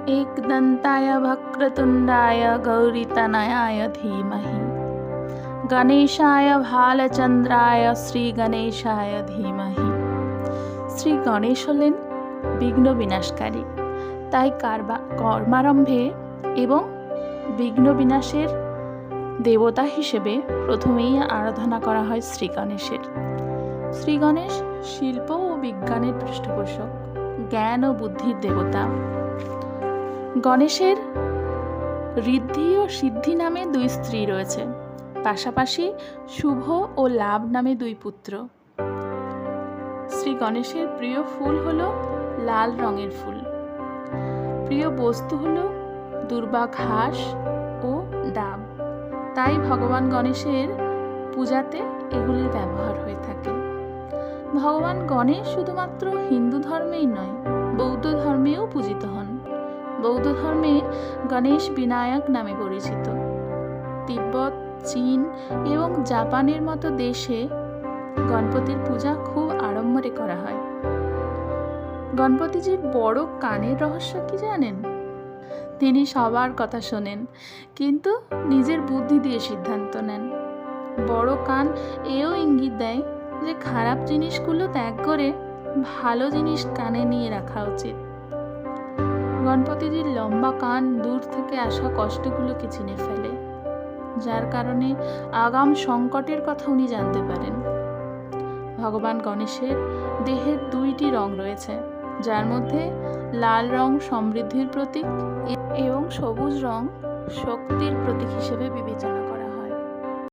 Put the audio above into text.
एकदन्ताय वक्रतुण्डाय गौरीतनयाय धीमहि गणेशाय ভালচন্দ্রায় শ্রী গণেশায় ধীমহি। শ্রী গণেশ হলেন বিঘ্ন বিনাশকারী, তাই কর্মারম্ভে এবং বিঘ্ন বিনাশের দেবতা হিসেবে প্রথমেই আরাধনা করা হয় শ্রী গণেশের। শ্রী গণেশ শিল্প ও বিজ্ঞানের পৃষ্ঠপোষক, জ্ঞান ও বুদ্ধির দেবতা। গণেশের ঋদ্ধি ও সিদ্ধি নামে 2 স্ত্রী রয়েছে, পাশাপাশি শুভ ও লাভ নামে 2 পুত্র। শ্রী গণেশের প্রিয় ফুল হলো লাল রঙের ফুল, প্রিয় বস্তু হলো দুর্বা ঘাস ও ডাব, তাই ভগবান গণেশের পূজাতে এগুলির ব্যবহার হয়ে থাকে। ভগবান গণেশ শুধুমাত্র হিন্দু ধর্মেই নয়, বৌদ্ধ ধর্মেও পূজিত হন। বৌদ্ধ ধর্মে গণেশ বিনায়ক নামে পরিচিত। তিব্বত, চীন এবং জাপানের মতো দেশে গণপতির পূজা খুব আড়ম্বরে করা হয়। গণপতিজির বড় কানের রহস্য কি জানেন? তিনি সবার কথা শোনেন, কিন্তু নিজের বুদ্ধি দিয়ে সিদ্ধান্ত নেন। বড় কান এও ইঙ্গিত দেয় যে খারাপ জিনিসগুলো ত্যাগ করে ভালো জিনিস কানে নিয়ে রাখা উচিত। গণপতিজির লম্বা কান দূর থেকে আসা কষ্টগুলোকে চিনে ফেলে, যার কারণে আগাম সংকটের কথা উনি জানতে পারেন। ভগবান গণেশের দেহের 2টি রং রয়েছে, যার মধ্যে লাল রং সমৃদ্ধির প্রতীক এবং সবুজ রং শক্তির প্রতীক হিসেবে বিবেচনা